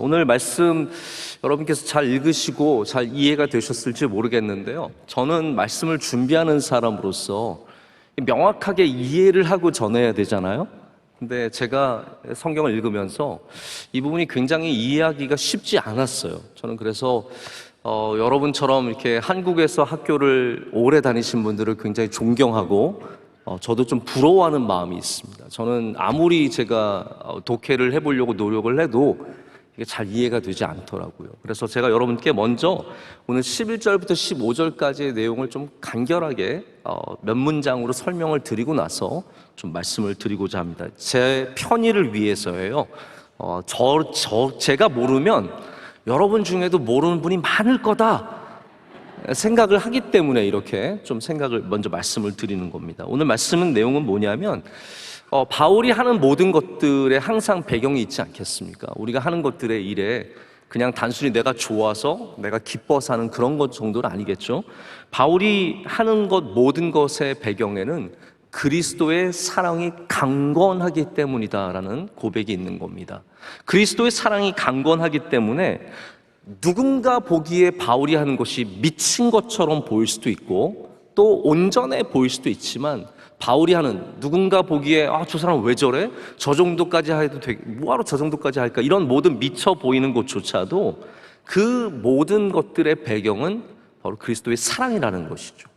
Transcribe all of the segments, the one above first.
오늘 말씀 여러분께서 잘 읽으시고 잘 이해가 되셨을지 모르겠는데요. 저는 말씀을 준비하는 사람으로서 명확하게 이해를 하고 전해야 되잖아요. 근데 제가 성경을 읽으면서 이 부분이 굉장히 이해하기가 쉽지 않았어요. 저는 그래서 여러분처럼 이렇게 한국에서 학교를 오래 다니신 분들을 굉장히 존경하고 저도 좀 부러워하는 마음이 있습니다. 저는 아무리 제가 독해를 해보려고 노력을 해도 이게 잘 이해가 되지 않더라고요. 그래서 제가 여러분께 먼저 오늘 11절부터 15절까지의 내용을 좀 간결하게 몇 문장으로 설명을 드리고 나서 좀 말씀을 드리고자 합니다. 제 편의를 위해서예요. 제가 모르면 여러분 중에도 모르는 분이 많을 거다 생각을 하기 때문에 이렇게 좀 생각을 먼저 말씀을 드리는 겁니다. 오늘 말씀은 내용은 뭐냐면 바울이 하는 모든 것들에 항상 배경이 있지 않겠습니까? 우리가 하는 것들의 일에 그냥 단순히 내가 좋아서 내가 기뻐서 하는 그런 것 정도는 아니겠죠. 바울이 하는 것 모든 것의 배경에는 그리스도의 사랑이 강건하기 때문이다라는 고백이 있는 겁니다. 그리스도의 사랑이 강건하기 때문에 누군가 보기에 바울이 하는 것이 미친 것처럼 보일 수도 있고 또 온전해 보일 수도 있지만 바울이 하는 누군가 보기에 저 사람 왜 저래? 저 정도까지 해도 되게 뭐하러 저 정도까지 할까? 이런 모든 미쳐 보이는 것조차도 그 모든 것들의 배경은 바로 그리스도의 사랑이라는 것이죠.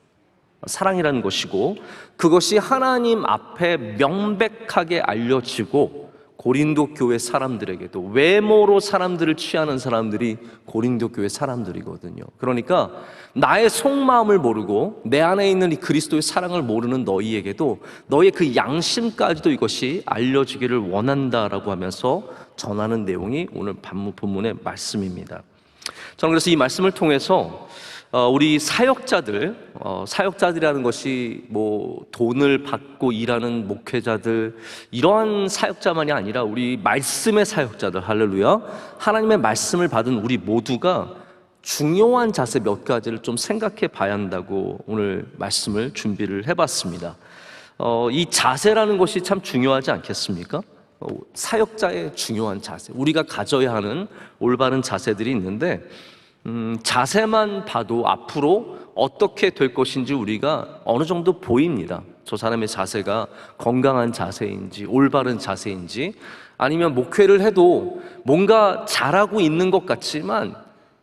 사랑이라는 것이고 그것이 하나님 앞에 명백하게 알려지고 고린도 교회 사람들에게도 외모로 사람들을 취하는 사람들이 고린도 교회 사람들이거든요. 그러니까 나의 속마음을 모르고 내 안에 있는 이 그리스도의 사랑을 모르는 너희에게도 너의 그 양심까지도 이것이 알려지기를 원한다라고 하면서 전하는 내용이 오늘 본문의 말씀입니다. 저는 그래서 이 말씀을 통해서 우리 사역자들이라는 것이 뭐 돈을 받고 일하는 목회자들 이러한 사역자만이 아니라 우리 말씀의 사역자들, 할렐루야, 하나님의 말씀을 받은 우리 모두가 중요한 자세 몇 가지를 좀 생각해 봐야 한다고 오늘 말씀을 준비를 해봤습니다. 이 자세라는 것이 참 중요하지 않겠습니까? 사역자의 중요한 자세, 우리가 가져야 하는 올바른 자세들이 있는데 자세만 봐도 앞으로 어떻게 될 것인지 우리가 어느 정도 보입니다. 저 사람의 자세가 건강한 자세인지 올바른 자세인지, 아니면 목회를 해도 뭔가 잘하고 있는 것 같지만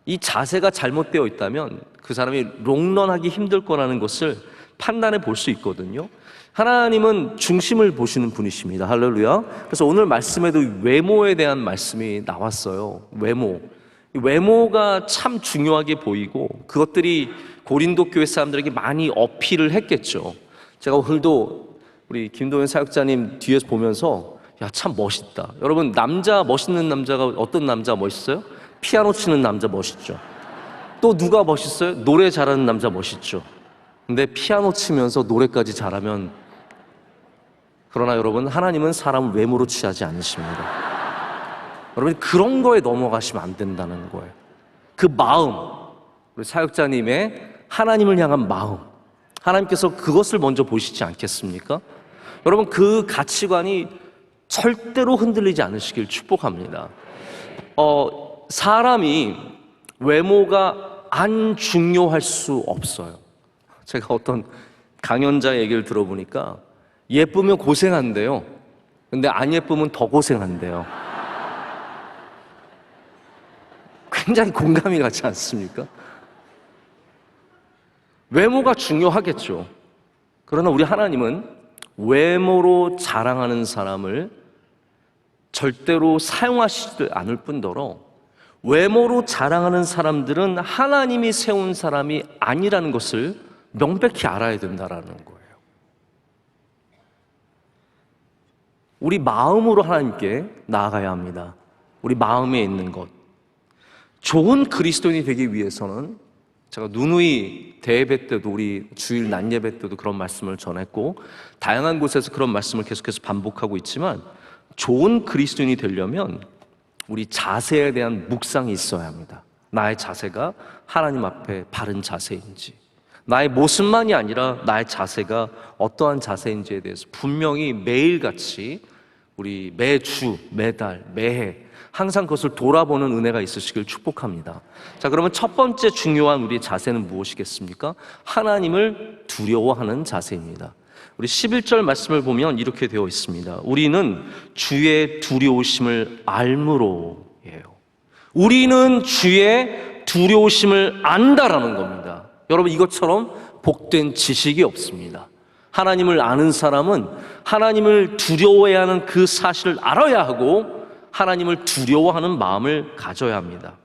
이 자세가 잘못되어 있다면 그 사람이 롱런하기 힘들 거라는 것을 판단해 볼 수 있거든요. 하나님은 중심을 보시는 분이십니다. 할렐루야. 그래서 오늘 말씀에도 외모에 대한 말씀이 나왔어요. 외모가 참 중요하게 보이고 그것들이 고린도 교회 사람들에게 많이 어필을 했겠죠. 제가 오늘도 우리 김도현 사역자님 뒤에서 보면서 참 멋있다. 여러분, 멋있는 남자가 어떤 남자 멋있어요? 피아노 치는 남자 멋있죠. 또 누가 멋있어요? 노래 잘하는 남자 멋있죠. 근데 피아노 치면서 노래까지 잘하면, 그러나 여러분, 하나님은 사람을 외모로 취하지 않으십니다. 여러분, 그런 거에 넘어가시면 안 된다는 거예요. 그 마음, 우리 사역자님의 하나님을 향한 마음, 하나님께서 그것을 먼저 보시지 않겠습니까? 여러분, 그 가치관이 절대로 흔들리지 않으시길 축복합니다. 사람이 외모가 안 중요할 수 없어요. 제가 어떤 강연자 얘기를 들어보니까 예쁘면 고생한대요. 근데 안 예쁘면 더 고생한대요. 굉장히 공감이 가지 않습니까? 외모가 중요하겠죠. 그러나 우리 하나님은 외모로 자랑하는 사람을 절대로 사용하시지 않을 뿐더러 외모로 자랑하는 사람들은 하나님이 세운 사람이 아니라는 것을 명백히 알아야 된다는 거예요. 우리 마음으로 하나님께 나아가야 합니다. 우리 마음에 있는 것. 좋은 그리스도인이 되기 위해서는, 제가 누누이 대예배 때도 우리 주일 낮 예배 때도 그런 말씀을 전했고 다양한 곳에서 그런 말씀을 계속해서 반복하고 있지만, 좋은 그리스도인이 되려면 우리 자세에 대한 묵상이 있어야 합니다. 나의 자세가 하나님 앞에 바른 자세인지, 나의 모습만이 아니라 나의 자세가 어떠한 자세인지에 대해서 분명히 매일같이 우리 매주, 매달, 매해 항상 그것을 돌아보는 은혜가 있으시길 축복합니다. 자, 그러면 첫 번째 중요한 우리의 자세는 무엇이겠습니까? 하나님을 두려워하는 자세입니다. 우리 11절 말씀을 보면 이렇게 되어 있습니다. 우리는 주의 두려우심을 알므로예요. 우리는 주의 두려우심을 안다라는 겁니다. 여러분, 이것처럼 복된 지식이 없습니다. 하나님을 아는 사람은 하나님을 두려워해야 하는 그 사실을 알아야 하고 하나님을 두려워하는 마음을 가져야 합니다.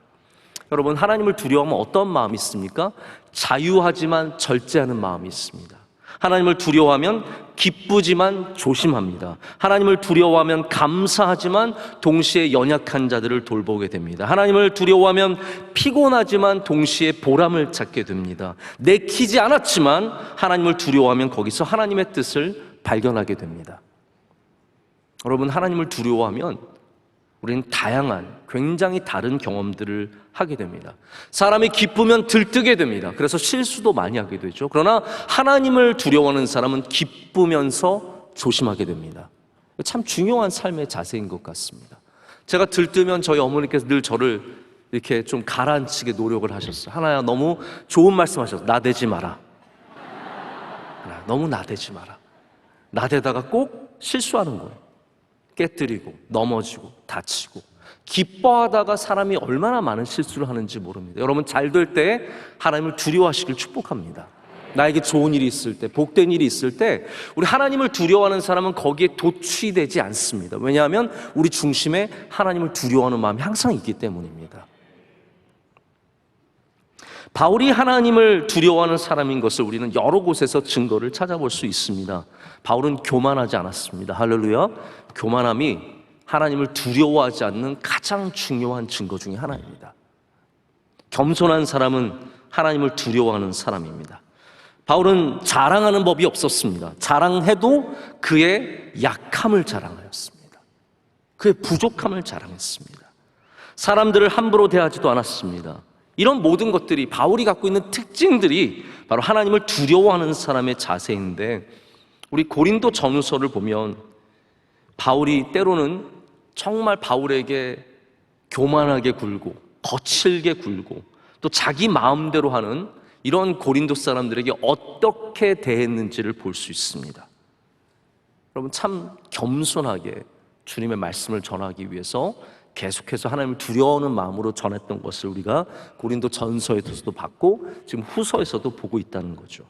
여러분, 하나님을 두려워하면 어떤 마음이 있습니까? 자유하지만 절제하는 마음이 있습니다. 하나님을 두려워하면 기쁘지만 조심합니다. 하나님을 두려워하면 감사하지만 동시에 연약한 자들을 돌보게 됩니다. 하나님을 두려워하면 피곤하지만 동시에 보람을 찾게 됩니다. 내키지 않았지만 하나님을 두려워하면 거기서 하나님의 뜻을 발견하게 됩니다. 여러분, 하나님을 두려워하면 우리는 다양한, 굉장히 다른 경험들을 하게 됩니다. 사람이 기쁘면 들뜨게 됩니다. 그래서 실수도 많이 하게 되죠. 그러나 하나님을 두려워하는 사람은 기쁘면서 조심하게 됩니다. 참 중요한 삶의 자세인 것 같습니다. 제가 들뜨면 저희 어머니께서 늘 저를 이렇게 좀 가라앉히게 노력을 하셨어요. 하나야, 너무 좋은 말씀 하셨어. 나대지 마라. 하나야, 너무 나대지 마라. 나대다가 꼭 실수하는 거예요. 깨뜨리고 넘어지고 다치고. 기뻐하다가 사람이 얼마나 많은 실수를 하는지 모릅니다. 여러분, 잘 될 때 하나님을 두려워하시길 축복합니다. 나에게 좋은 일이 있을 때, 복된 일이 있을 때 우리 하나님을 두려워하는 사람은 거기에 도취되지 않습니다. 왜냐하면 우리 중심에 하나님을 두려워하는 마음이 항상 있기 때문입니다. 바울이 하나님을 두려워하는 사람인 것을 우리는 여러 곳에서 증거를 찾아볼 수 있습니다. 바울은 교만하지 않았습니다. 할렐루야. 교만함이 하나님을 두려워하지 않는 가장 중요한 증거 중에 하나입니다. 겸손한 사람은 하나님을 두려워하는 사람입니다. 바울은 자랑하는 법이 없었습니다. 자랑해도 그의 약함을 자랑하였습니다. 그의 부족함을 자랑했습니다. 사람들을 함부로 대하지도 않았습니다. 이런 모든 것들이, 바울이 갖고 있는 특징들이 바로 하나님을 두려워하는 사람의 자세인데, 우리 고린도 전후서를 보면 바울이 때로는 정말 바울에게 교만하게 굴고 거칠게 굴고 또 자기 마음대로 하는 이런 고린도 사람들에게 어떻게 대했는지를 볼 수 있습니다. 여러분, 참 겸손하게 주님의 말씀을 전하기 위해서 계속해서 하나님을 두려워하는 마음으로 전했던 것을 우리가 고린도 전서에서도 봤고 지금 후서에서도 보고 있다는 거죠.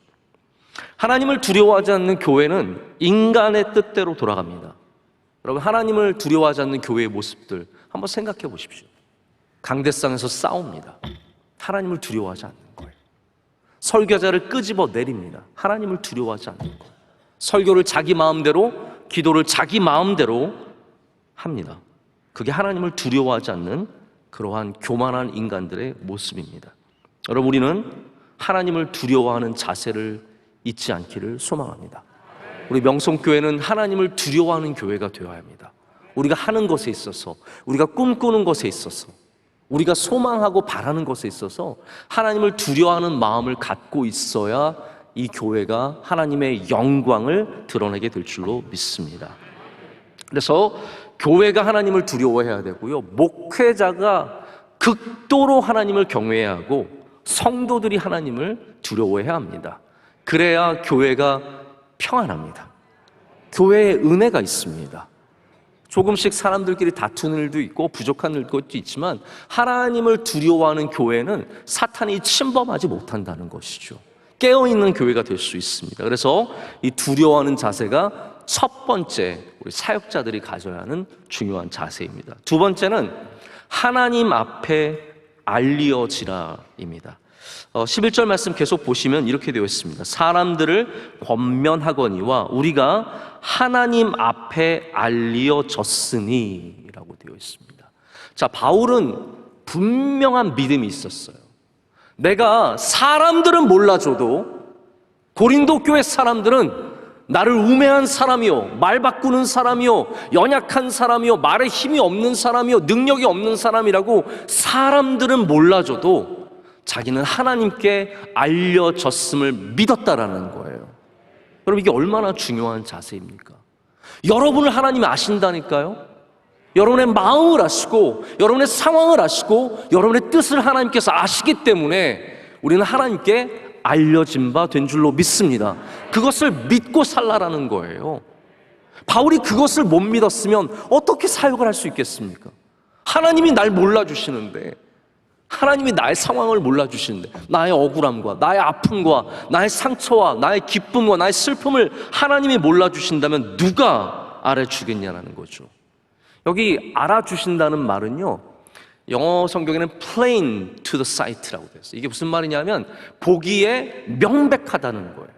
하나님을 두려워하지 않는 교회는 인간의 뜻대로 돌아갑니다. 여러분, 하나님을 두려워하지 않는 교회의 모습들 한번 생각해 보십시오. 강대상에서 싸웁니다. 하나님을 두려워하지 않는 거예요. 설교자를 끄집어 내립니다. 하나님을 두려워하지 않는 거예요. 설교를 자기 마음대로, 기도를 자기 마음대로 합니다. 그게 하나님을 두려워하지 않는 그러한 교만한 인간들의 모습입니다. 여러분, 우리는 하나님을 두려워하는 자세를 잊지 않기를 소망합니다. 우리 명성교회는 하나님을 두려워하는 교회가 되어야 합니다. 우리가 하는 것에 있어서, 우리가 꿈꾸는 것에 있어서, 우리가 소망하고 바라는 것에 있어서 하나님을 두려워하는 마음을 갖고 있어야 이 교회가 하나님의 영광을 드러내게 될 줄로 믿습니다. 그래서 교회가 하나님을 두려워해야 되고요, 목회자가 극도로 하나님을 경외해야 하고 성도들이 하나님을 두려워해야 합니다. 그래야 교회가 평안합니다. 교회에 은혜가 있습니다. 조금씩 사람들끼리 다투는 일도 있고 부족한 것도 있지만 하나님을 두려워하는 교회는 사탄이 침범하지 못한다는 것이죠. 깨어있는 교회가 될 수 있습니다. 그래서 이 두려워하는 자세가 첫 번째 우리 사역자들이 가져야 하는 중요한 자세입니다. 두 번째는 하나님 앞에 알리어지라입니다. 11절 말씀 계속 보시면 이렇게 되어 있습니다. 사람들을 권면하거니와 우리가 하나님 앞에 알리어졌으니 라고 되어 있습니다. 자, 바울은 분명한 믿음이 있었어요. 내가 사람들은 몰라줘도 고린도 교회 사람들은 나를 우매한 사람이요, 말 바꾸는 사람이요, 연약한 사람이요, 말에 힘이 없는 사람이요, 능력이 없는 사람이라고 사람들은 몰라줘도 자기는 하나님께 알려졌음을 믿었다라는 거예요. 여러분, 이게 얼마나 중요한 자세입니까? 여러분을 하나님이 아신다니까요. 여러분의 마음을 아시고 여러분의 상황을 아시고 여러분의 뜻을 하나님께서 아시기 때문에 우리는 하나님께 알려진 바 된 줄로 믿습니다. 그것을 믿고 살라라는 거예요. 바울이 그것을 못 믿었으면 어떻게 사역을 할 수 있겠습니까? 하나님이 날 몰라주시는데, 하나님이 나의 상황을 몰라주시는데, 나의 억울함과 나의 아픔과 나의 상처와 나의 기쁨과 나의 슬픔을 하나님이 몰라주신다면 누가 알아주겠냐는 거죠. 여기 알아주신다는 말은요, 영어 성경에는 plain to the sight라고 되어 있어요. 이게 무슨 말이냐면 보기에 명백하다는 거예요.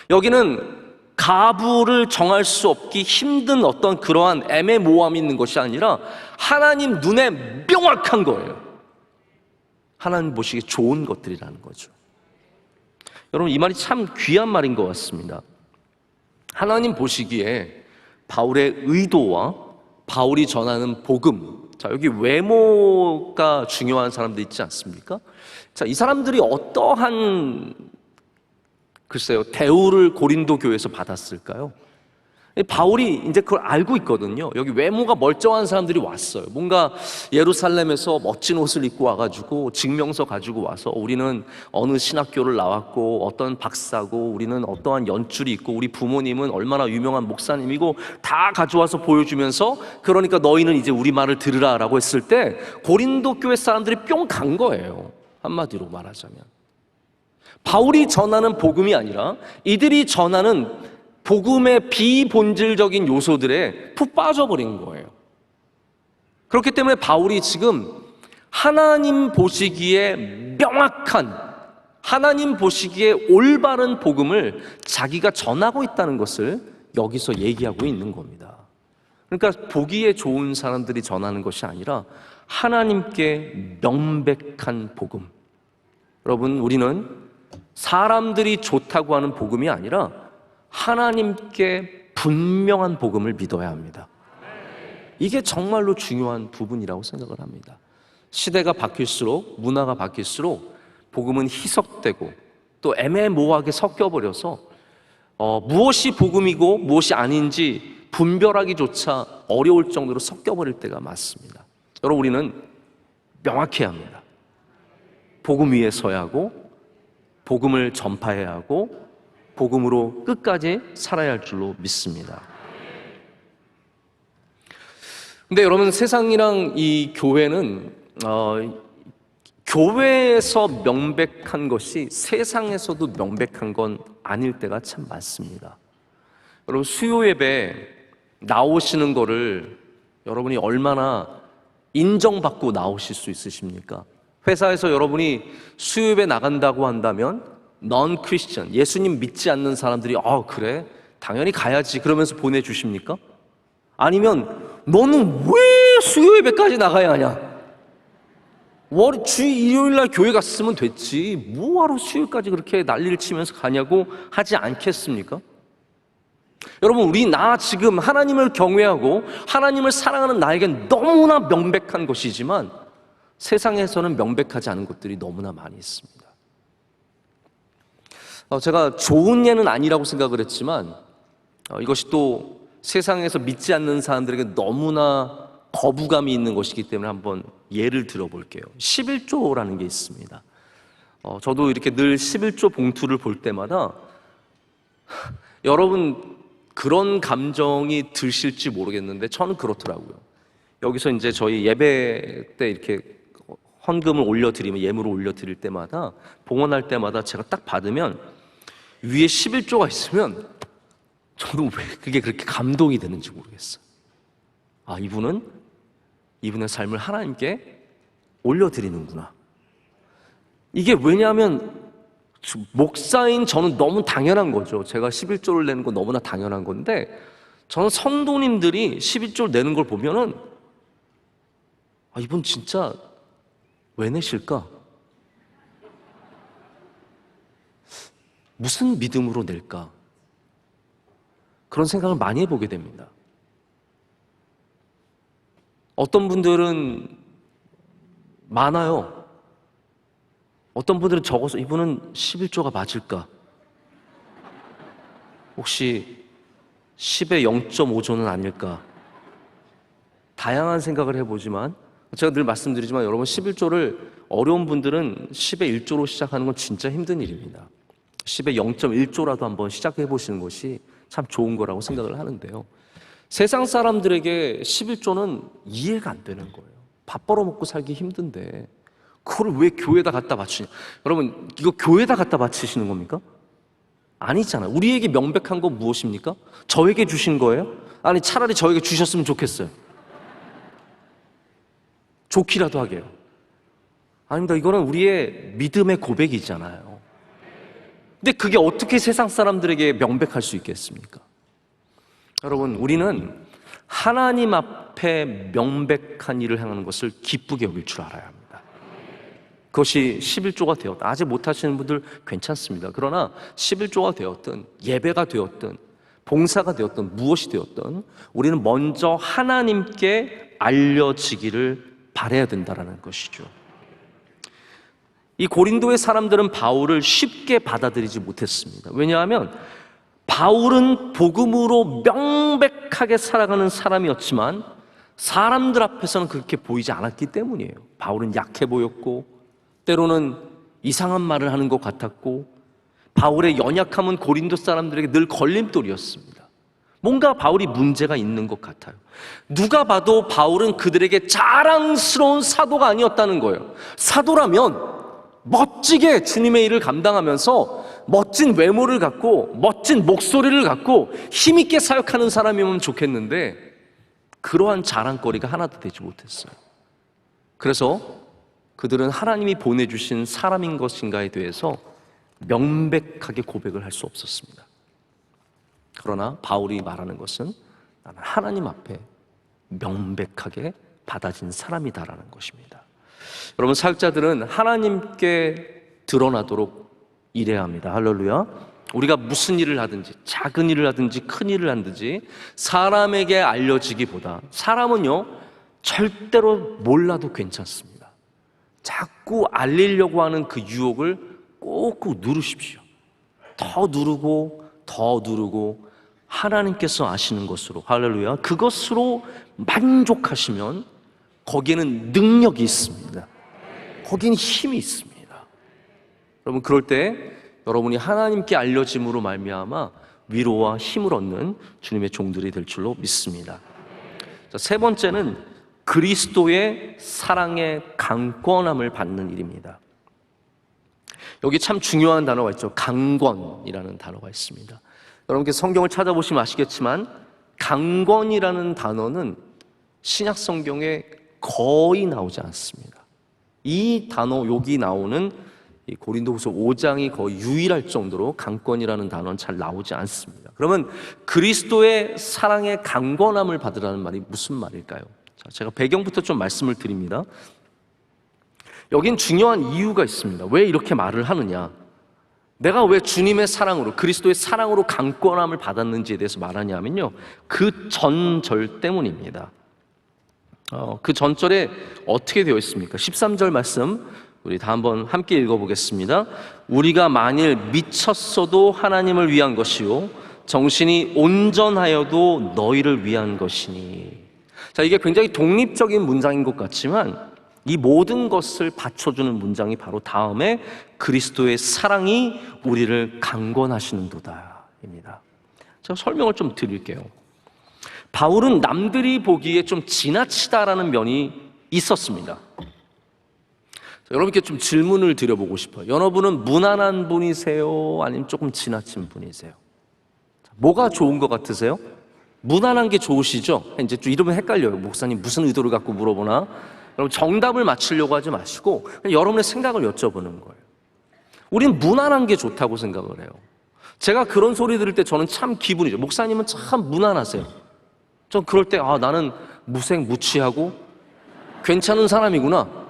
여기는 가부를 정할 수 없기 힘든 어떤 그러한 애매모호함이 있는 것이 아니라 하나님 눈에 명확한 거예요. 하나님 보시기에 좋은 것들이라는 거죠. 여러분, 이 말이 참 귀한 말인 것 같습니다. 하나님 보시기에 바울의 의도와 바울이 전하는 복음, 자, 여기 외모가 중요한 사람들 있지 않습니까? 자, 이 사람들이 어떠한, 글쎄요, 대우를 고린도 교회에서 받았을까요? 바울이 이제 그걸 알고 있거든요. 여기 외모가 멀쩡한 사람들이 왔어요. 뭔가 예루살렘에서 멋진 옷을 입고 와가지고 증명서 가지고 와서 우리는 어느 신학교를 나왔고 어떤 박사고 우리는 어떠한 연줄이 있고 우리 부모님은 얼마나 유명한 목사님이고 다 가져와서 보여주면서, 그러니까 너희는 이제 우리 말을 들으라 라고 했을 때 고린도 교회 사람들이 뿅 간 거예요. 한마디로 말하자면 바울이 전하는 복음이 아니라 이들이 전하는 복음의 비본질적인 요소들에 푹 빠져버린 거예요. 그렇기 때문에 바울이 지금 하나님 보시기에 명확한, 하나님 보시기에 올바른 복음을 자기가 전하고 있다는 것을 여기서 얘기하고 있는 겁니다. 그러니까 보기에 좋은 사람들이 전하는 것이 아니라 하나님께 명백한 복음. 여러분, 우리는 사람들이 좋다고 하는 복음이 아니라 하나님께 분명한 복음을 믿어야 합니다. 이게 정말로 중요한 부분이라고 생각을 합니다. 시대가 바뀔수록, 문화가 바뀔수록 복음은 희석되고 또 애매모호하게 섞여버려서 무엇이 복음이고 무엇이 아닌지 분별하기조차 어려울 정도로 섞여버릴 때가 많습니다. 여러분, 우리는 명확해야 합니다. 복음 위에 서야 하고 복음을 전파해야 하고 복음으로 끝까지 살아야 할 줄로 믿습니다. 근데 여러분, 세상이랑 이 교회는 교회에서 명백한 것이 세상에서도 명백한 건 아닐 때가 참 많습니다. 여러분, 수요 예배 나오시는 거를 여러분이 얼마나 인정받고 나오실 수 있으십니까? 회사에서 여러분이 수요 예배 나간다고 한다면 넌 크리스천, 예수님 믿지 않는 사람들이 그래? 당연히 가야지 그러면서 보내주십니까? 아니면 너는 왜 수요 예배까지 나가야 하냐? 주 일요일 날 교회 갔으면 됐지 뭐하러 수요일까지 그렇게 난리를 치면서 가냐고 하지 않겠습니까? 여러분, 나 지금 하나님을 경외하고 하나님을 사랑하는 나에겐 너무나 명백한 것이지만 세상에서는 명백하지 않은 것들이 너무나 많이 있습니다. 제가 좋은 예는 아니라고 생각을 했지만 이것이 또 세상에서 믿지 않는 사람들에게 너무나 거부감이 있는 것이기 때문에 한번 예를 들어볼게요. 11조라는 게 있습니다. 저도 이렇게 늘 11조 봉투를 볼 때마다 여러분 그런 감정이 드실지 모르겠는데 저는 그렇더라고요. 여기서 이제 저희 예배 때 이렇게 헌금을 올려드리면, 예물을 올려드릴 때마다, 봉헌할 때마다 제가 딱 받으면 위에 11조가 있으면 저는 왜 그게 그렇게 감동이 되는지 모르겠어요. 이분의 삶을 하나님께 올려드리는구나. 이게 왜냐하면 목사인 저는 너무 당연한 거죠. 제가 11조를 내는 건 너무나 당연한 건데, 저는 성도님들이 11조를 내는 걸 보면은 이분 진짜 왜 내실까? 무슨 믿음으로 낼까? 그런 생각을 많이 해보게 됩니다. 어떤 분들은 많아요. 어떤 분들은 적어서 이분은 11조가 맞을까? 혹시 10의 0.5조는 아닐까? 다양한 생각을 해보지만 제가 늘 말씀드리지만 여러분 11조를 어려운 분들은 10의 1조로 시작하는 건 진짜 힘든 일입니다. 10의 0.1조라도 한번 시작해 보시는 것이 참 좋은 거라고 생각을 하는데요. 세상 사람들에게 11조는 이해가 안 되는 거예요. 밥 벌어먹고 살기 힘든데 그걸 왜 교회에다 갖다 바치냐. 여러분 이거 교회에다 갖다 바치시는 겁니까? 아니잖아요. 우리에게 명백한 건 무엇입니까? 저에게 주신 거예요? 아니 차라리 저에게 주셨으면 좋겠어요. 좋기라도 하게요. 아닙니다. 이거는 우리의 믿음의 고백이잖아요. 근데 그게 어떻게 세상 사람들에게 명백할 수 있겠습니까? 여러분, 우리는 하나님 앞에 명백한 일을 행하는 것을 기쁘게 여길 줄 알아야 합니다. 그것이 11조가 되었다. 아직 못하시는 분들 괜찮습니다. 그러나 11조가 되었든 예배가 되었든 봉사가 되었든 무엇이 되었든 우리는 먼저 하나님께 알려지기를 바라야 된다는 것이죠. 이 고린도의 사람들은 바울을 쉽게 받아들이지 못했습니다. 왜냐하면 바울은 복음으로 명백하게 살아가는 사람이었지만 사람들 앞에서는 그렇게 보이지 않았기 때문이에요. 바울은 약해 보였고 때로는 이상한 말을 하는 것 같았고 바울의 연약함은 고린도 사람들에게 늘 걸림돌이었습니다. 뭔가 바울이 문제가 있는 것 같아요. 누가 봐도 바울은 그들에게 자랑스러운 사도가 아니었다는 거예요. 사도라면 멋지게 주님의 일을 감당하면서 멋진 외모를 갖고 멋진 목소리를 갖고 힘있게 사역하는 사람이면 좋겠는데 그러한 자랑거리가 하나도 되지 못했어요. 그래서 그들은 하나님이 보내주신 사람인 것인가에 대해서 명백하게 고백을 할 수 없었습니다. 그러나 바울이 말하는 것은 나는 하나님 앞에 명백하게 받아진 사람이다라는 것입니다. 여러분, 사역자들은 하나님께 드러나도록 일해야 합니다. 할렐루야. 우리가 무슨 일을 하든지 작은 일을 하든지 큰 일을 하든지 사람에게 알려지기보다 사람은요 절대로 몰라도 괜찮습니다. 자꾸 알리려고 하는 그 유혹을 꼭꼭 누르십시오. 더 누르고 더 누르고 하나님께서 아시는 것으로, 할렐루야, 그것으로 만족하시면 거기에는 능력이 있습니다. 거기는 힘이 있습니다. 여러분, 그럴 때 여러분이 하나님께 알려짐으로 말미암아 위로와 힘을 얻는 주님의 종들이 될 줄로 믿습니다. 자, 세 번째는 그리스도의 사랑의 강권함을 받는 일입니다. 여기 참 중요한 단어가 있죠. 강권이라는 단어가 있습니다. 여러분께 성경을 찾아보시면 아시겠지만 강권이라는 단어는 신약 성경에 거의 나오지 않습니다. 이 단어 여기 나오는 이 고린도후서 5장이 거의 유일할 정도로 강권이라는 단어는 잘 나오지 않습니다. 그러면 그리스도의 사랑의 강권함을 받으라는 말이 무슨 말일까요? 자, 제가 배경부터 좀 말씀을 드립니다. 여긴 중요한 이유가 있습니다. 왜 이렇게 말을 하느냐? 내가 왜 주님의 사랑으로, 그리스도의 사랑으로 강권함을 받았는지에 대해서 말하냐면요, 그 전절 때문입니다. 그 전절에 어떻게 되어 있습니까? 13절 말씀 우리 다 한번 함께 읽어보겠습니다. 우리가 만일 미쳤어도 하나님을 위한 것이요 정신이 온전하여도 너희를 위한 것이니. 자, 이게 굉장히 독립적인 문장인 것 같지만 이 모든 것을 받쳐주는 문장이 바로 다음에 그리스도의 사랑이 우리를 강권하시는도다 입니다. 제가 설명을 좀 드릴게요. 바울은 남들이 보기에 좀 지나치다라는 면이 있었습니다. 여러분께 좀 질문을 드려보고 싶어요. 여러분은 무난한 분이세요? 아니면 조금 지나친 분이세요? 뭐가 좋은 것 같으세요? 무난한 게 좋으시죠? 이제 좀 이러면 헷갈려요. 목사님 무슨 의도를 갖고 물어보나? 여러분, 정답을 맞추려고 하지 마시고 그냥 여러분의 생각을 여쭤보는 거예요. 우린 무난한 게 좋다고 생각을 해요. 제가 그런 소리 들을 때 저는 참 기분이죠. 목사님은 참 무난하세요. 전 그럴 때 나는 무색무취하고 괜찮은 사람이구나.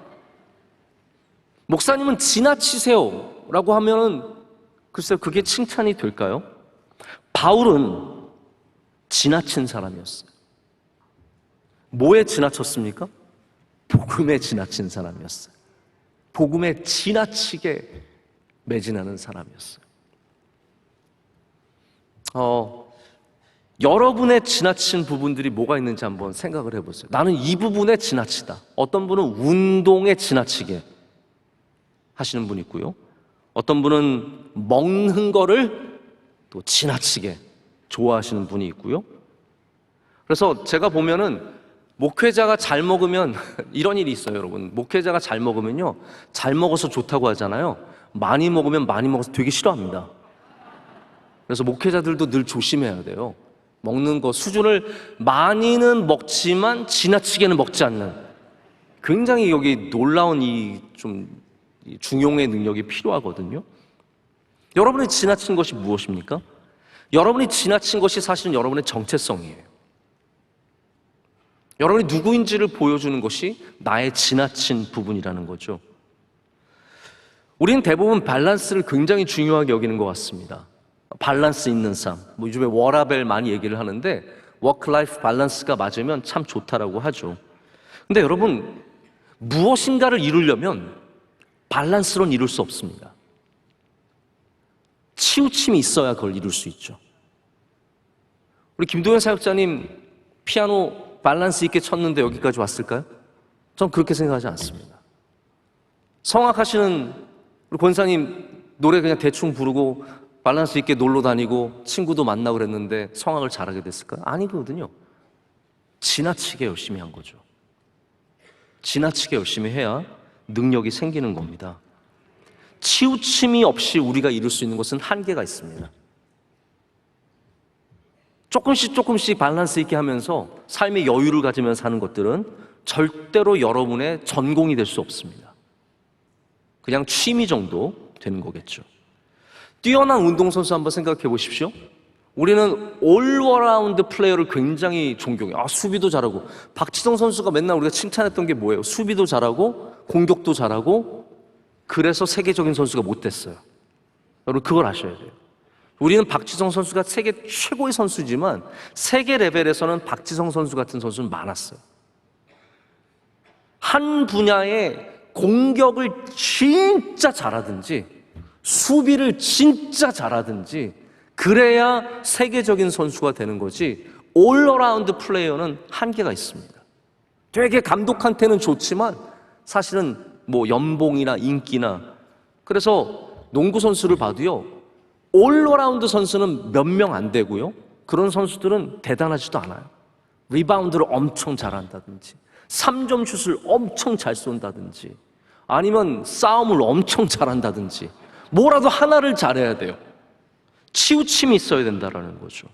목사님은 지나치세요 라고 하면은 글쎄요, 그게 칭찬이 될까요? 바울은 지나친 사람이었어요. 뭐에 지나쳤습니까? 복음에 지나친 사람이었어요. 복음에 지나치게 매진하는 사람이었어요. 여러분의 지나친 부분들이 뭐가 있는지 한번 생각을 해보세요. 나는 이 부분에 지나치다. 어떤 분은 운동에 지나치게 하시는 분이 있고요. 어떤 분은 먹는 거를 또 지나치게 좋아하시는 분이 있고요. 그래서 제가 보면은 목회자가 잘 먹으면 이런 일이 있어요, 여러분. 목회자가 잘 먹으면요, 잘 먹어서 좋다고 하잖아요. 많이 먹으면 많이 먹어서 되게 싫어합니다. 그래서 목회자들도 늘 조심해야 돼요. 먹는 거 수준을 많이는 먹지만 지나치게는 먹지 않는, 굉장히 여기 놀라운 이 중용의 능력이 필요하거든요. 여러분이 지나친 것이 무엇입니까? 여러분이 지나친 것이 사실은 여러분의 정체성이에요. 여러분이 누구인지를 보여주는 것이 나의 지나친 부분이라는 거죠. 우리는 대부분 밸런스를 굉장히 중요하게 여기는 것 같습니다. 밸런스 있는 삶, 요즘에 워라밸 많이 얘기를 하는데 워크라이프 밸런스가 맞으면 참 좋다라고 하죠. 근데 여러분, 무엇인가를 이루려면 밸런스로는 이룰 수 없습니다. 치우침이 있어야 그걸 이룰 수 있죠. 우리 김도현 사역자님 피아노 밸런스 있게 쳤는데 여기까지 왔을까요? 전 그렇게 생각하지 않습니다. 성악하시는 우리 권사님 노래 그냥 대충 부르고 밸런스 있게 놀러 다니고 친구도 만나고 그랬는데 성악을 잘하게 됐을까요? 아니거든요. 지나치게 열심히 한 거죠. 지나치게 열심히 해야 능력이 생기는 겁니다. 치우침이 없이 우리가 이룰 수 있는 것은 한계가 있습니다. 조금씩 밸런스 있게 하면서 삶의 여유를 가지면서 하는 것들은 절대로 여러분의 전공이 될 수 없습니다. 그냥 취미 정도 되는 거겠죠. 뛰어난 운동선수 한번 생각해 보십시오. 우리는 올어라운드 플레이어를 굉장히 존경해요. 수비도 잘하고. 박지성 선수가 맨날 우리가 칭찬했던 게 뭐예요? 수비도 잘하고 공격도 잘하고, 그래서 세계적인 선수가 못 됐어요. 여러분 그걸 아셔야 돼요. 우리는 박지성 선수가 세계 최고의 선수지만 세계 레벨에서는 박지성 선수 같은 선수는 많았어요. 한 분야의 공격을 진짜 잘하든지 수비를 진짜 잘하든지 그래야 세계적인 선수가 되는 거지, 올어라운드 플레이어는 한계가 있습니다. 되게 감독한테는 좋지만 사실은 연봉이나 인기나, 그래서 농구 선수를 봐도요, 올어라운드 선수는 몇 명 안 되고요, 그런 선수들은 대단하지도 않아요. 리바운드를 엄청 잘한다든지 3점 슛을 엄청 잘 쏜다든지 아니면 싸움을 엄청 잘한다든지 뭐라도 하나를 잘해야 돼요. 치우침이 있어야 된다는 거죠.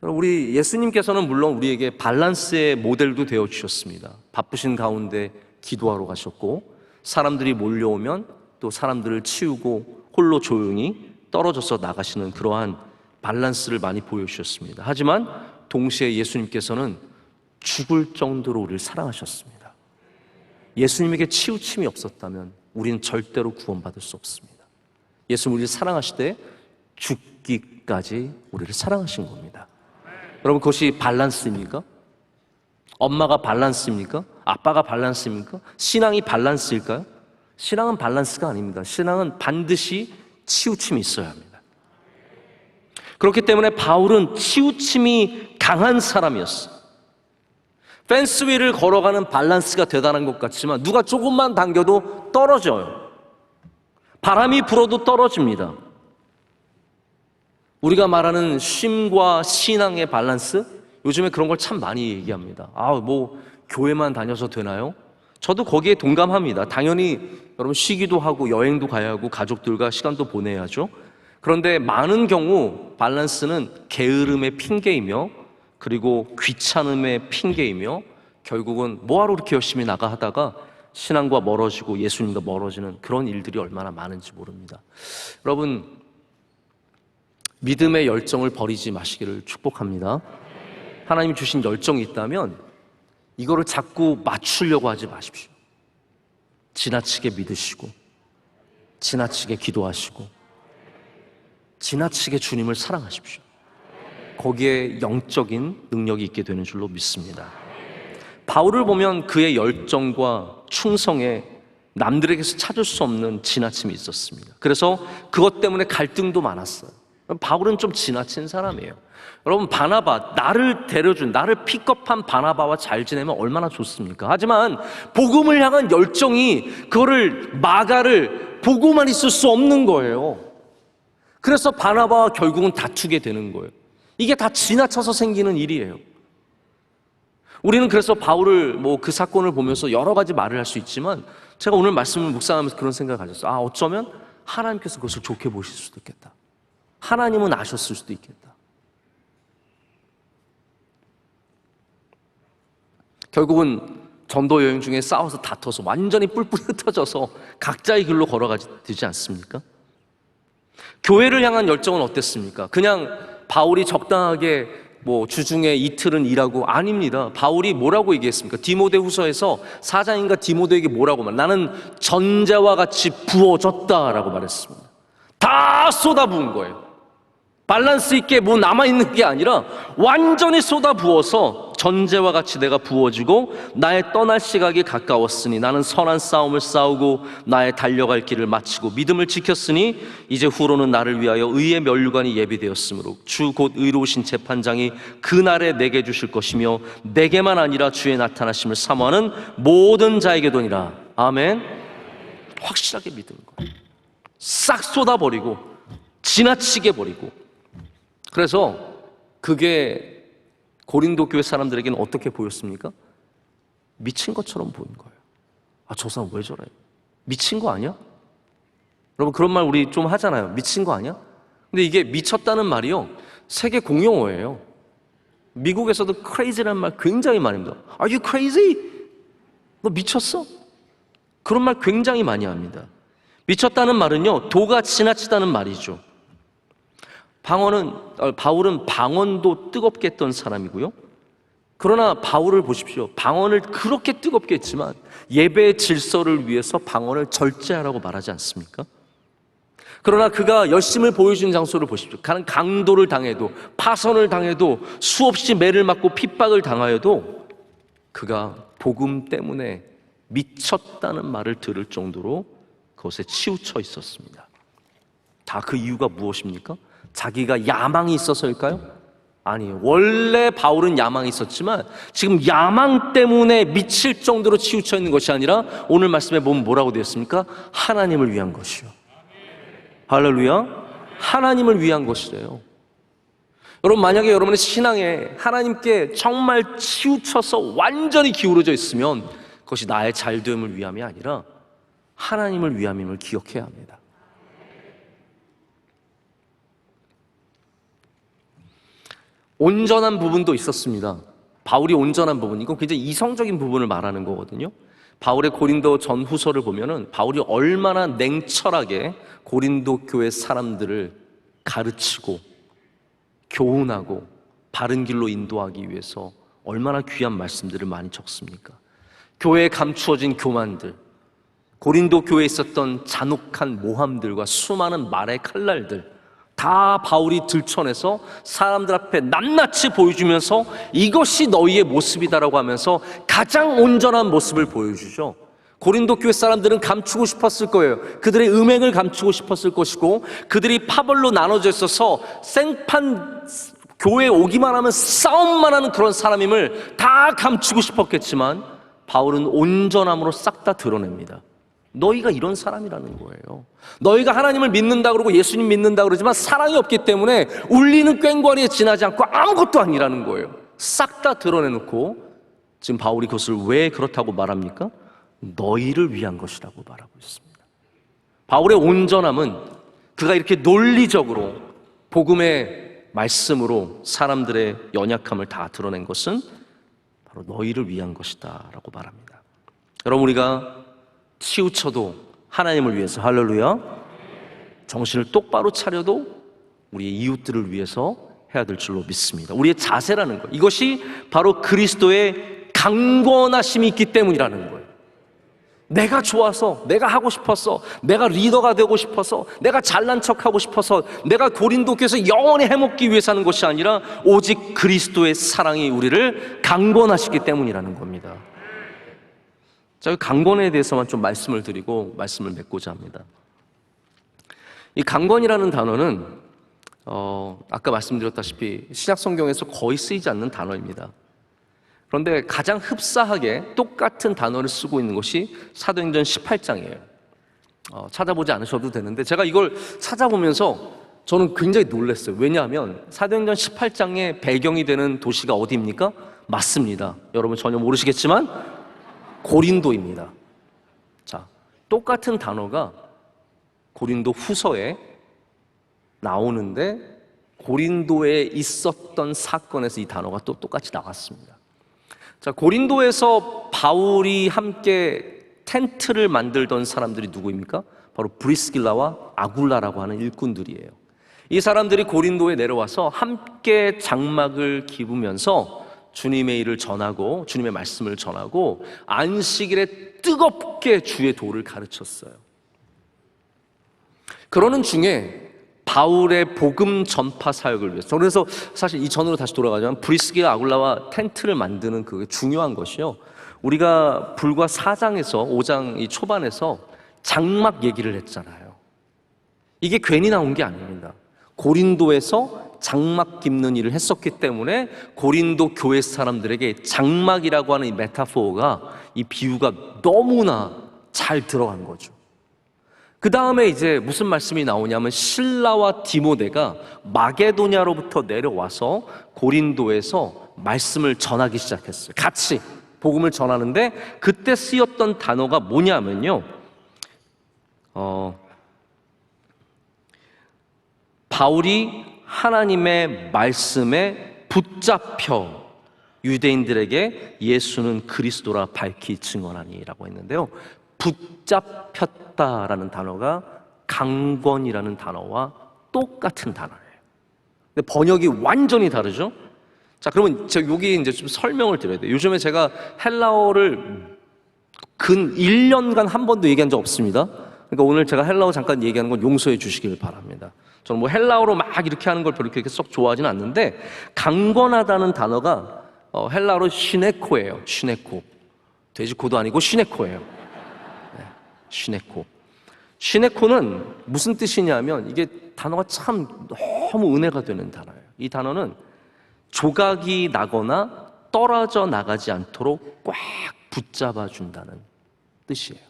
우리 예수님께서는 물론 우리에게 밸런스의 모델도 되어주셨습니다. 바쁘신 가운데 기도하러 가셨고, 사람들이 몰려오면 또 사람들을 치우고 홀로 조용히 떨어져서 나가시는 그러한 밸런스를 많이 보여주셨습니다. 하지만 동시에 예수님께서는 죽을 정도로 우리를 사랑하셨습니다. 예수님에게 치우침이 없었다면 우리는 절대로 구원받을 수 없습니다. 예수님 우리를 사랑하시되 죽기까지 우리를 사랑하신 겁니다. 여러분 그것이 밸런스입니까? 엄마가 밸런스입니까? 아빠가 밸런스입니까? 신앙이 밸런스일까요? 신앙은 밸런스가 아닙니다. 신앙은 반드시 치우침이 있어야 합니다. 그렇기 때문에 바울은 치우침이 강한 사람이었어요. 펜스 위를 걸어가는 밸런스가 대단한 것 같지만 누가 조금만 당겨도 떨어져요. 바람이 불어도 떨어집니다. 우리가 말하는 쉼과 신앙의 밸런스, 요즘에 그런 걸 참 많이 얘기합니다. 교회만 다녀서 되나요? 저도 거기에 동감합니다. 당연히 여러분 쉬기도 하고 여행도 가야 하고 가족들과 시간도 보내야죠. 그런데 많은 경우 밸런스는 게으름의 핑계이며, 그리고 귀찮음의 핑계이며, 결국은 뭐하러 그렇게 열심히 나가 하다가 신앙과 멀어지고 예수님과 멀어지는 그런 일들이 얼마나 많은지 모릅니다. 여러분 믿음의 열정을 버리지 마시기를 축복합니다. 하나님이 주신 열정이 있다면 이거를 자꾸 맞추려고 하지 마십시오. 지나치게 믿으시고 지나치게 기도하시고 지나치게 주님을 사랑하십시오. 거기에 영적인 능력이 있게 되는 줄로 믿습니다. 바울을 보면 그의 열정과 충성에 남들에게서 찾을 수 없는 지나침이 있었습니다. 그래서 그것 때문에 갈등도 많았어요. 바울은 좀 지나친 사람이에요. 여러분, 바나바, 나를 데려준, 나를 픽업한 바나바와 잘 지내면 얼마나 좋습니까? 하지만 복음을 향한 열정이 그거를 마가를 보고만 있을 수 없는 거예요. 그래서 바나바와 결국은 다투게 되는 거예요. 이게 다 지나쳐서 생기는 일이에요. 우리는 그래서 바울을 그 사건을 보면서 여러 가지 말을 할 수 있지만, 제가 오늘 말씀을 묵상하면서 그런 생각을 가졌어요. 어쩌면 하나님께서 그것을 좋게 보실 수도 있겠다. 하나님은 아셨을 수도 있겠다. 결국은 전도 여행 중에 싸워서 다퉈서 완전히 뿔뿔이 흩어져서 각자의 길로 걸어가지 되지 않습니까? 교회를 향한 열정은 어땠습니까? 그냥 바울이 적당하게 주중에 이틀은 일하고, 아닙니다. 바울이 뭐라고 얘기했습니까? 디모데후서에서 사장인가 디모데에게 뭐라고 나는 전제와 같이 부어졌다라고 말했습니다. 다 쏟아부은 거예요. 밸런스 있게 남아있는 게 아니라 완전히 쏟아부어서 전제와 같이 내가 부어지고 나의 떠날 시각이 가까웠으니 나는 선한 싸움을 싸우고 나의 달려갈 길을 마치고 믿음을 지켰으니 이제 후로는 나를 위하여 의의 면류관이 예비되었으므로 주 곧 의로우신 재판장이 그날에 내게 주실 것이며 내게만 아니라 주의 나타나심을 사모하는 모든 자에게도니라. 아멘. 확실하게 믿는 거예요. 싹 쏟아버리고 지나치게 버리고. 그래서 그게 고린도 교회 사람들에게는 어떻게 보였습니까? 미친 것처럼 보인 거예요. 저 사람 왜 저래? 미친 거 아니야? 여러분, 그런 말 우리 좀 하잖아요. 미친 거 아니야? 근데 이게 미쳤다는 말이요, 세계 공용어예요. 미국에서도 crazy라는 말 굉장히 많이 합니다. Are you crazy? 너 미쳤어? 그런 말 굉장히 많이 합니다. 미쳤다는 말은요, 도가 지나치다는 말이죠. 바울은 방언도 뜨겁게 했던 사람이고요. 그러나 바울을 보십시오. 방언을 그렇게 뜨겁게 했지만 예배의 질서를 위해서 방언을 절제하라고 말하지 않습니까? 그러나 그가 열심을 보여주는 장소를 보십시오. 강도를 당해도, 파선을 당해도, 수없이 매를 맞고 핍박을 당하여도 그가 복음 때문에 미쳤다는 말을 들을 정도로 그것에 치우쳐 있었습니다. 다 그 이유가 무엇입니까? 자기가 야망이 있어서일까요? 아니에요. 원래 바울은 야망이 있었지만 지금 야망 때문에 미칠 정도로 치우쳐 있는 것이 아니라 오늘 말씀에 보면 뭐라고 되었습니까? 하나님을 위한 것이요. 할렐루야. 하나님을 위한 것이래요. 여러분, 만약에 여러분의 신앙에 하나님께 정말 치우쳐서 완전히 기울어져 있으면 그것이 나의 잘됨을 위함이 아니라 하나님을 위함임을 기억해야 합니다. 온전한 부분도 있었습니다. 바울이 온전한 부분, 이건 굉장히 이성적인 부분을 말하는 거거든요. 바울의 고린도 전후서를 보면은 바울이 얼마나 냉철하게 고린도 교회 사람들을 가르치고 교훈하고 바른 길로 인도하기 위해서 얼마나 귀한 말씀들을 많이 적습니까? 교회에 감추어진 교만들, 고린도 교회에 있었던 잔혹한 모함들과 수많은 말의 칼날들, 다 바울이 들춰내서 사람들 앞에 낱낱이 보여주면서 이것이 너희의 모습이다라고 하면서 가장 온전한 모습을 보여주죠. 고린도 교회 사람들은 감추고 싶었을 거예요. 그들의 음행을 감추고 싶었을 것이고, 그들이 파벌로 나눠져 있어서 생판 교회에 오기만 하면 싸움만 하는 그런 사람임을 다 감추고 싶었겠지만 바울은 온전함으로 싹 다 드러냅니다. 너희가 이런 사람이라는 거예요. 너희가 하나님을 믿는다 그러고 예수님 믿는다 그러지만 사랑이 없기 때문에 울리는 꽹과리에 지나지 않고 아무것도 아니라는 거예요. 싹 다 드러내놓고 지금 바울이 그것을 왜 그렇다고 말합니까? 너희를 위한 것이라고 말하고 있습니다. 바울의 온전함은 그가 이렇게 논리적으로 복음의 말씀으로 사람들의 연약함을 다 드러낸 것은 바로 너희를 위한 것이다 라고 말합니다. 여러분, 우리가 치우쳐도 하나님을 위해서, 할렐루야, 정신을 똑바로 차려도 우리의 이웃들을 위해서 해야 될 줄로 믿습니다. 우리의 자세라는 것, 이것이 바로 그리스도의 강권하심이 있기 때문이라는 거예요. 내가 좋아서, 내가 하고 싶어서, 내가 리더가 되고 싶어서, 내가 잘난 척하고 싶어서, 내가 고린도 교회에서 영원히 해먹기 위해서 하는 것이 아니라 오직 그리스도의 사랑이 우리를 강권하시기 때문이라는 겁니다. 자, 강권에 대해서만 좀 말씀을 드리고 말씀을 맺고자 합니다. 이 강권이라는 단어는 아까 말씀드렸다시피 신약 성경에서 거의 쓰이지 않는 단어입니다. 그런데 가장 흡사하게 똑같은 단어를 쓰고 있는 것이 사도행전 18장이에요. 찾아보지 않으셔도 되는데 제가 이걸 찾아보면서 저는 굉장히 놀랐어요. 왜냐하면 사도행전 18장의 배경이 되는 도시가 어디입니까? 맞습니다. 여러분 전혀 모르시겠지만 고린도입니다. 자, 똑같은 단어가 고린도 후서에 나오는데 고린도에 있었던 사건에서 이 단어가 또 똑같이 나왔습니다. 자, 고린도에서 바울이 함께 텐트를 만들던 사람들이 누구입니까? 바로 브리스길라와 아굴라라고 하는 일꾼들이에요. 이 사람들이 고린도에 내려와서 함께 장막을 기부면서 주님의 일을 전하고 주님의 말씀을 전하고 안식일에 뜨겁게 주의 도를 가르쳤어요. 그러는 중에 바울의 복음 전파 사역을 위해서, 그래서 사실 이 전으로 다시 돌아가자면 브리스길라 아굴라와 텐트를 만드는 그게 중요한 것이요, 우리가 불과 4장에서 5장 이 초반에서 장막 얘기를 했잖아요. 이게 괜히 나온 게 아닙니다. 고린도에서 장막 깁는 일을 했었기 때문에 고린도 교회 사람들에게 장막이라고 하는 이 메타포가, 이 비유가 너무나 잘 들어간 거죠. 그 다음에 이제 무슨 말씀이 나오냐면 실라와 디모데가 마게도냐로부터 내려와서 고린도에서 말씀을 전하기 시작했어요. 같이 복음을 전하는데 그때 쓰였던 단어가 뭐냐면요, 바울이 하나님의 말씀에 붙잡혀 유대인들에게 예수는 그리스도라 밝히 증언하니라고 했는데요, 붙잡혔다라는 단어가 강권이라는 단어와 똑같은 단어예요. 근데 번역이 완전히 다르죠? 자, 그러면 제가 여기 이제 좀 설명을 드려야 돼요. 요즘에 제가 헬라어를 근 1년간 한 번도 얘기한 적 없습니다. 그러니까 오늘 제가 헬라어 잠깐 얘기하는 건 용서해 주시길 바랍니다. 저는 뭐 헬라어로 막 이렇게 하는 걸 별로 그렇게 썩 좋아하지는 않는데, 강권하다는 단어가 헬라어로 시네코예요. 시네코. 돼지코도 아니고 시네코예요. 시네코. 시네코는 무슨 뜻이냐면, 이게 단어가 참 너무 은혜가 되는 단어예요. 이 단어는 조각이 나거나 떨어져 나가지 않도록 꽉 붙잡아 준다는 뜻이에요.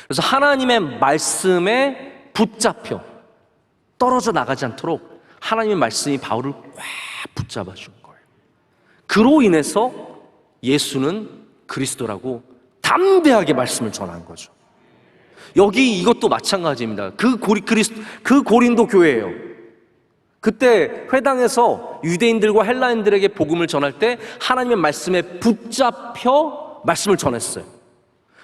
그래서 하나님의 말씀에 붙잡혀 떨어져 나가지 않도록 하나님의 말씀이 바울을 꽉 붙잡아 준 거예요. 그로 인해서 예수는 그리스도라고 담대하게 말씀을 전한 거죠. 여기 이것도 마찬가지입니다. 그 고린도 교회예요. 그때 회당에서 유대인들과 헬라인들에게 복음을 전할 때 하나님의 말씀에 붙잡혀 말씀을 전했어요.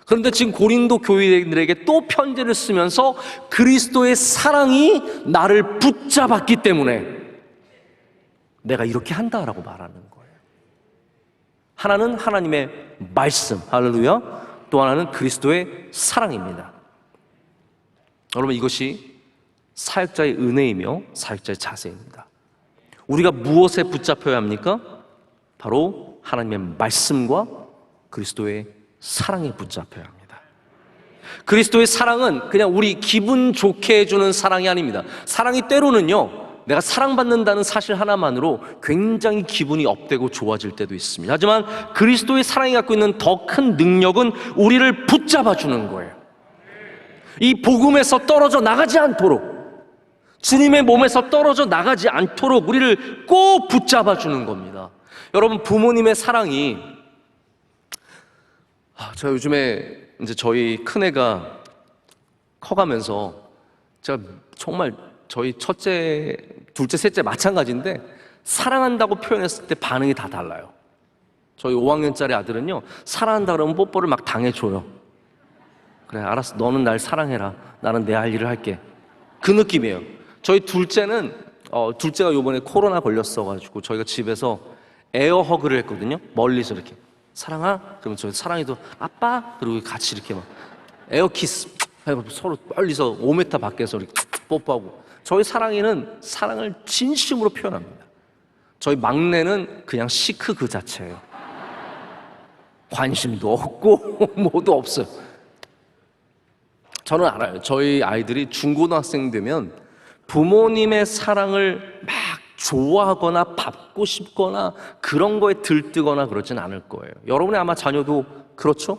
그런데 지금 고린도 교회인들에게 또 편지를 쓰면서 그리스도의 사랑이 나를 붙잡았기 때문에 내가 이렇게 한다라고 말하는 거예요. 하나는 하나님의 말씀, 할렐루야. 또 하나는 그리스도의 사랑입니다. 여러분, 이것이 사역자의 은혜이며 사역자의 자세입니다. 우리가 무엇에 붙잡혀야 합니까? 바로 하나님의 말씀과 그리스도의 사랑에 붙잡혀야 합니다. 그리스도의 사랑은 그냥 우리 기분 좋게 해주는 사랑이 아닙니다. 사랑이 때로는요, 내가 사랑받는다는 사실 하나만으로 굉장히 기분이 업되고 좋아질 때도 있습니다. 하지만 그리스도의 사랑이 갖고 있는 더 큰 능력은 우리를 붙잡아주는 거예요. 이 복음에서 떨어져 나가지 않도록, 주님의 몸에서 떨어져 나가지 않도록 우리를 꼭 붙잡아주는 겁니다. 여러분, 부모님의 사랑이, 제가 요즘에 이제 저희 큰애가 커가면서 제가 정말 저희 첫째, 둘째, 셋째 마찬가지인데 사랑한다고 표현했을 때 반응이 다 달라요. 저희 5학년짜리 아들은요, 사랑한다 그러면 뽀뽀를 막 당해줘요. 그래, 알았어, 너는 날 사랑해라, 나는 내 할 일을 할게, 그 느낌이에요. 저희 둘째는 둘째가 요번에 코로나 걸렸어가지고 저희가 집에서 에어허그를 했거든요. 멀리서 이렇게 사랑아, 그러면 저희 사랑이도 아빠, 그리고 같이 이렇게 막 에어키스 서로 멀리서 5m 밖에서 이렇게 뽀뽀하고. 저희 사랑이는 사랑을 진심으로 표현합니다. 저희 막내는 그냥 시크 그 자체예요. 관심도 없고 뭐도 없어요. 저는 알아요. 저희 아이들이 중고등학생 되면 부모님의 사랑을 막 좋아하거나 받고 싶거나 그런 거에 들뜨거나 그러진 않을 거예요. 여러분의 아마 자녀도 그렇죠?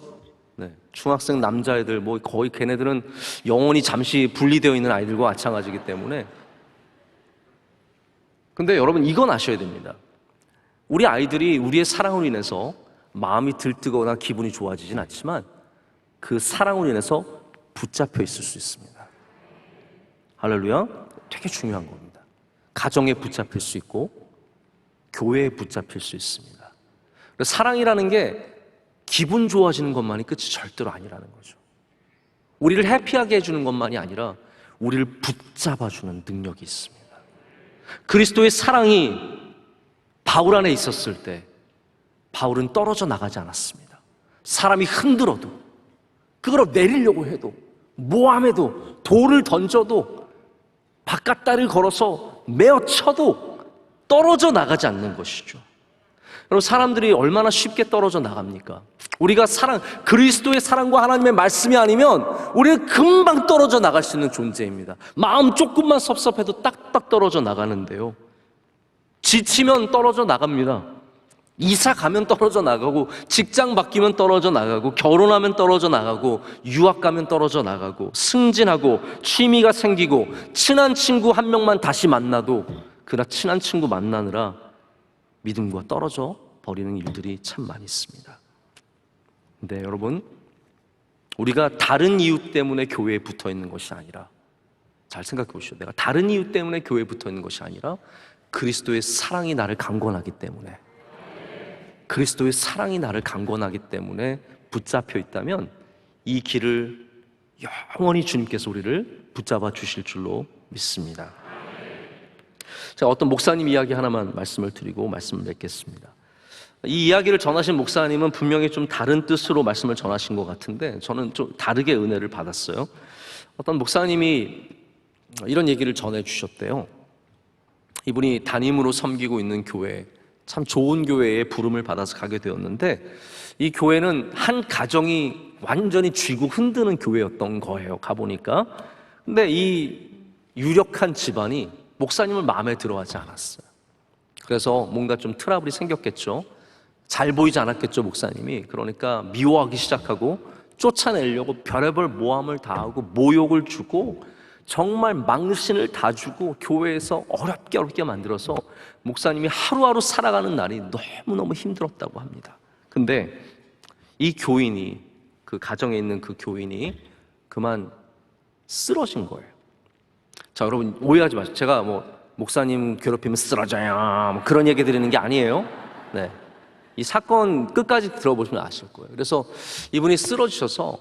네. 중학생 남자애들 뭐 거의 걔네들은 영혼이 잠시 분리되어 있는 아이들과 마찬가지이기 때문에. 근데 여러분 이건 아셔야 됩니다. 우리 아이들이 우리의 사랑으로 인해서 마음이 들뜨거나 기분이 좋아지진 않지만 그 사랑으로 인해서 붙잡혀 있을 수 있습니다. 할렐루야. 되게 중요한 겁니다. 가정에 붙잡힐 수 있고 교회에 붙잡힐 수 있습니다. 사랑이라는 게 기분 좋아지는 것만이 끝이 절대로 아니라는 거죠. 우리를 해피하게 해주는 것만이 아니라 우리를 붙잡아주는 능력이 있습니다. 그리스도의 사랑이 바울 안에 있었을 때 바울은 떨어져 나가지 않았습니다. 사람이 흔들어도, 그걸 내리려고 해도, 모함해도, 돌을 던져도, 바깥다리를 걸어서 메어쳐도 떨어져 나가지 않는 것이죠. 여러분, 사람들이 얼마나 쉽게 떨어져 나갑니까? 우리가 그리스도의 사랑과 하나님의 말씀이 아니면 우리는 금방 떨어져 나갈 수 있는 존재입니다. 마음 조금만 섭섭해도 딱딱 떨어져 나가는데요. 지치면 떨어져 나갑니다. 이사 가면 떨어져 나가고, 직장 바뀌면 떨어져 나가고, 결혼하면 떨어져 나가고, 유학 가면 떨어져 나가고, 승진하고, 취미가 생기고, 친한 친구 한 명만 다시 만나도 그나 친한 친구 만나느라 믿음과 떨어져 버리는 일들이 참 많이 있습니다. 근데 여러분, 우리가 다른 이유 때문에 교회에 붙어 있는 것이 아니라, 잘 생각해 보시죠. 내가 다른 이유 때문에 교회에 붙어 있는 것이 아니라 그리스도의 사랑이 나를 강권하기 때문에, 그리스도의 사랑이 나를 강권하기 때문에 붙잡혀 있다면 이 길을 영원히 주님께서 우리를 붙잡아 주실 줄로 믿습니다. 제가 어떤 목사님 이야기 하나만 말씀을 드리고 말씀을 맺겠습니다. 이 이야기를 전하신 목사님은 분명히 좀 다른 뜻으로 말씀을 전하신 것 같은데 저는 좀 다르게 은혜를 받았어요. 어떤 목사님이 이런 얘기를 전해 주셨대요. 이분이 담임으로 섬기고 있는 교회, 참 좋은 교회에 부름을 받아서 가게 되었는데 이 교회는 한 가정이 완전히 쥐고 흔드는 교회였던 거예요. 가보니까. 근데 이 유력한 집안이 목사님을 마음에 들어하지 않았어요. 그래서 뭔가 좀 트러블이 생겼겠죠. 잘 보이지 않았겠죠, 목사님이. 그러니까 미워하기 시작하고 쫓아내려고 별의별 모함을 다 하고 모욕을 주고 정말 망신을 다 주고 교회에서 어렵게 만들어서 목사님이 하루하루 살아가는 날이 너무너무 힘들었다고 합니다. 근데 이 교인이, 그 가정에 있는 그 교인이 그만 쓰러진 거예요. 자, 여러분 오해하지 마세요. 제가 뭐 목사님 괴롭히면 쓰러져요 뭐 그런 얘기 드리는 게 아니에요. 네, 이 사건 끝까지 들어보시면 아실 거예요. 그래서 이분이 쓰러지셔서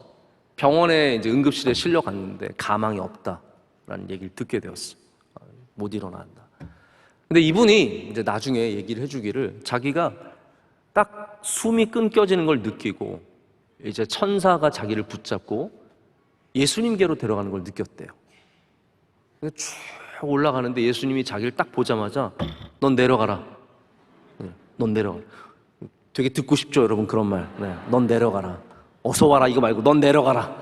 병원에 이제 응급실에 실려갔는데 가망이 없다라는 얘기를 듣게 되었어요. 못 일어난다. 근데 이분이 이제 나중에 얘기를 해주기를 자기가 딱 숨이 끊겨지는 걸 느끼고 이제 천사가 자기를 붙잡고 예수님께로 데려가는 걸 느꼈대요. 쭉 올라가는데 예수님이 자기를 딱 보자마자 넌 내려가라. 넌 내려가라. 되게 듣고 싶죠, 여러분, 그런 말. 네, 넌 내려가라. 어서 와라 이거 말고 넌 내려가라.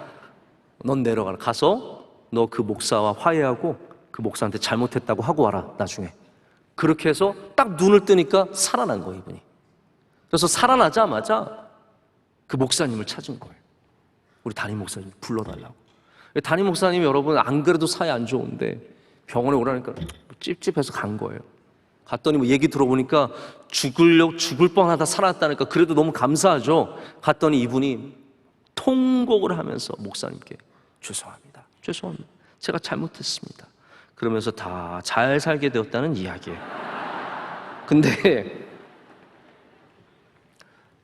넌 내려가라. 가서 너 그 목사와 화해하고 그 목사한테 잘못했다고 하고 와라, 나중에. 그렇게 해서 딱 눈을 뜨니까 살아난 거예요, 이분이. 그래서 살아나자마자 그 목사님을 찾은 거예요. 우리 담임 목사님 불러달라고. 담임 목사님이 여러분 안 그래도 사이 안 좋은데 병원에 오라니까 찝찝해서 간 거예요. 갔더니 뭐 얘기 들어보니까 죽을 뻔하다 살아났다니까 그래도 너무 감사하죠. 갔더니 이분이 통곡을 하면서 목사님께 죄송합니다. 제가 잘못했습니다. 그러면서 다 잘 살게 되었다는 이야기예요. 근데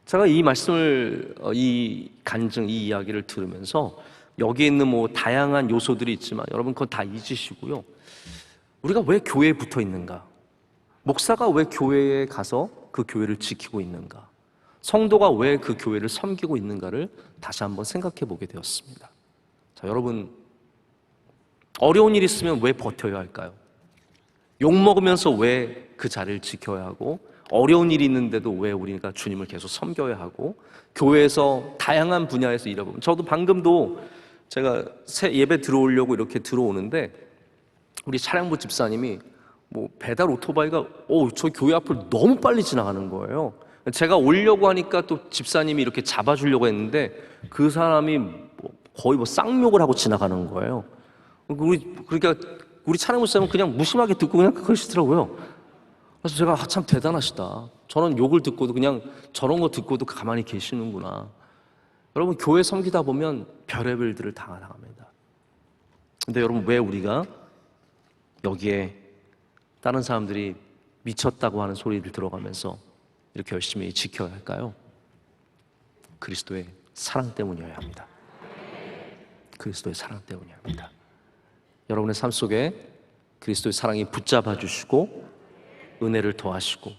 제가 이 말씀을, 이 간증, 이 이야기를 들으면서 여기에 있는 뭐 다양한 요소들이 있지만 여러분 그건 다 잊으시고요. 우리가 왜 교회에 붙어 있는가? 목사가 왜 교회에 가서 그 교회를 지키고 있는가? 성도가 왜 그 교회를 섬기고 있는가를 다시 한번 생각해 보게 되었습니다. 자, 여러분, 어려운 일 있으면 왜 버텨야 할까요? 욕먹으면서 왜 그 자리를 지켜야 하고, 어려운 일이 있는데도 왜 우리가 주님을 계속 섬겨야 하고, 교회에서 다양한 분야에서 일해보면, 저도 방금도 제가 새 예배 들어오려고 이렇게 들어오는데 우리 차량부 집사님이 뭐 배달 오토바이가 저 교회 앞을 너무 빨리 지나가는 거예요. 제가 오려고 하니까 또 집사님이 이렇게 잡아주려고 했는데 그 사람이 거의 쌍욕을 하고 지나가는 거예요. 그러니까 우리 차량부 집사님은 그냥 무심하게 듣고 그냥 그러시더라고요. 그래서 제가 참 대단하시다. 저런 욕을 듣고도 그냥 저런 거 듣고도 가만히 계시는구나. 여러분, 교회 섬기다 보면 별의별 일들을 당합니다. 근데 여러분, 왜 우리가 여기에 다른 사람들이 미쳤다고 하는 소리를 들어가면서 이렇게 열심히 지켜야 할까요? 그리스도의 사랑 때문이어야 합니다. 그리스도의 사랑 때문이어야 합니다. 여러분의 삶 속에 그리스도의 사랑이 붙잡아 주시고 은혜를 더하시고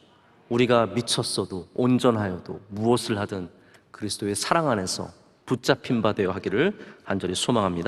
우리가 미쳤어도 온전하여도 무엇을 하든 그리스도의 사랑 안에서 붙잡힌 바 되어 하기를 간절히 소망합니다.